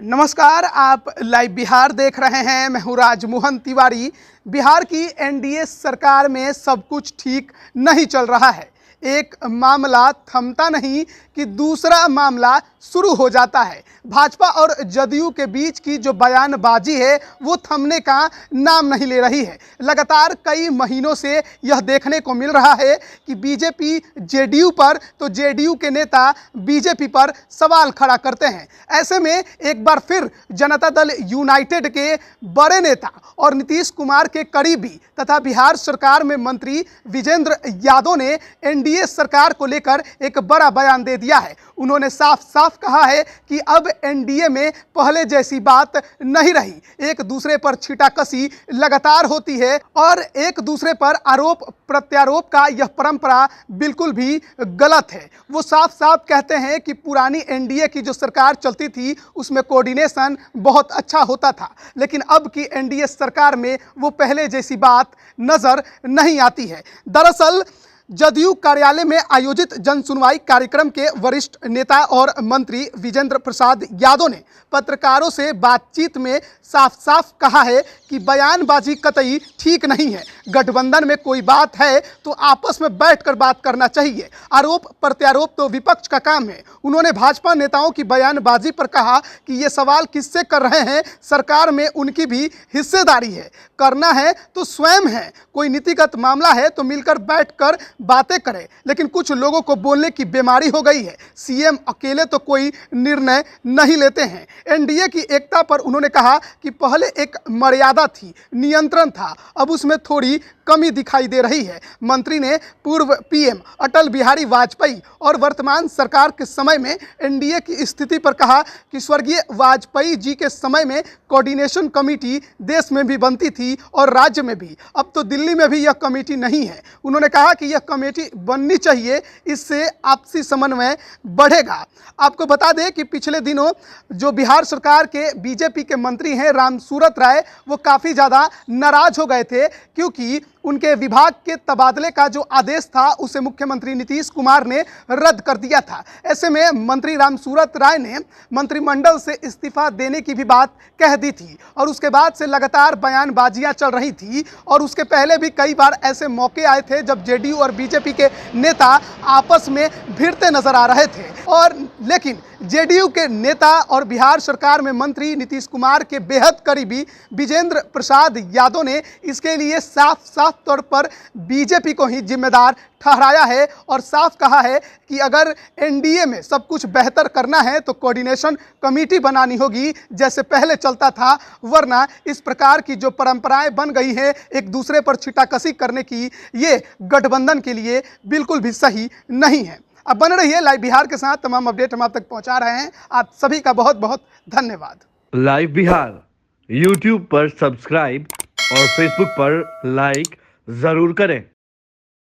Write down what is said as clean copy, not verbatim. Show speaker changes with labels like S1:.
S1: नमस्कार, आप लाइव बिहार देख रहे हैं। मैं हूं राजमोहन तिवारी। बिहार की एनडीए सरकार में सब कुछ ठीक नहीं चल रहा है। एक मामला थमता नहीं कि दूसरा मामला शुरू हो जाता है। भाजपा और जदयू के बीच की जो बयानबाजी है वो थमने का नाम नहीं ले रही है। लगातार कई महीनों से यह देखने को मिल रहा है कि बीजेपी जेडीयू पर तो जेडीयू के नेता बीजेपी पर सवाल खड़ा करते हैं। ऐसे में एक बार फिर जनता दल यूनाइटेड के बड़े नेता और नीतीश कुमार के करीबी तथा बिहार सरकार में मंत्री विजेंद्र यादव ने एनडीए सरकार को लेकर एक बड़ा बयान दे दिया है। उन्होंने साफ साफ कहा है कि अब एनडीए में पहले जैसी बात नहीं रही। एक दूसरे पर छीटाकशी लगातार होती है और एक दूसरे पर आरोप प्रत्यारोप का यह परंपरा बिल्कुल भी गलत है। वो साफ साफ कहते हैं कि पुरानी एनडीए की जो सरकार चलती थी उसमें कोऑर्डिनेशन बहुत अच्छा होता था, लेकिन अब की एनडीए सरकार में वो पहले जैसी बात नजर नहीं आती है। दरअसल जदयू कार्यालय में आयोजित जन सुनवाई कार्यक्रम के वरिष्ठ नेता और मंत्री विजेंद्र प्रसाद यादव ने पत्रकारों से बातचीत में साफ साफ कहा है कि बयानबाजी कतई ठीक नहीं है। गठबंधन में कोई बात है तो आपस में बैठकर बात करना चाहिए। आरोप प्रत्यारोप तो विपक्ष का काम है। उन्होंने भाजपा नेताओं की बयानबाजी पर कहा कि ये सवाल किससे कर रहे हैं, सरकार में उनकी भी हिस्सेदारी है। करना है तो स्वयं है, कोई नीतिगत मामला है तो मिलकर बैठकर बातें करें। लेकिन कुछ लोगों को बोलने की बीमारी हो गई है। सीएम अकेले तो कोई निर्णय नहीं लेते हैं। एनडीए की एकता पर उन्होंने कहा कि पहले एक मर्यादा थी, नियंत्रण था, अब उसमें थोड़ी कमी दिखाई दे रही है। मंत्री ने पूर्व पीएम अटल बिहारी वाजपेयी और वर्तमान सरकार के समय में एनडीए की स्थिति पर कहा कि स्वर्गीय वाजपेयी जी के समय में कोऑर्डिनेशन कमेटी देश में भी बनती थी और राज्य में भी। अब तो दिल्ली में भी यह कमेटी नहीं है। उन्होंने कहा कि यह कमेटी बननी चाहिए, इससे आपसी समन्वय बढ़ेगा। आपको बता दें कि पिछले दिनों जो बिहार सरकार के बीजेपी के मंत्री हैं रामसूरत राय, वो काफ़ी ज़्यादा नाराज हो गए थे क्योंकि उनके विभाग के तबादले का जो आदेश था उसे मुख्यमंत्री नीतीश कुमार ने रद्द कर दिया था। ऐसे में मंत्री रामसूरत राय ने मंत्रिमंडल से इस्तीफा देने की भी बात कह दी थी और उसके बाद से लगातार बयानबाजियां चल रही थी। और उसके पहले भी कई बार ऐसे मौके आए थे जब जेडीयू और बीजेपी के नेता आपस में भिड़ते नजर आ रहे थे। और लेकिन जेडीयू के नेता और बिहार सरकार में मंत्री नीतीश कुमार के बेहद करीबी विजेंद्र प्रसाद यादव ने इसके लिए साफ साफ तौर पर बीजेपी को ही जिम्मेदार ठहराया है और साफ कहा है कि अगर एनडीए में सब कुछ बेहतर करना है तो कोऑर्डिनेशन कमेटी बनानी होगी जैसे पहले चलता था, वरना इस प्रकार की जो परंपराएं बन गई हैं एक दूसरे पर छीटाकशी करने की, ये गठबंधन के लिए बिल्कुल भी सही नहीं है। अब बन रही है लाइव बिहार के साथ, तमाम अपडेट हम आप तक पहुंचा रहे हैं। आप सभी का बहुत बहुत धन्यवाद।
S2: लाइव बिहार यूट्यूब पर सब्सक्राइब और फेसबुक पर लाइक जरूर करें।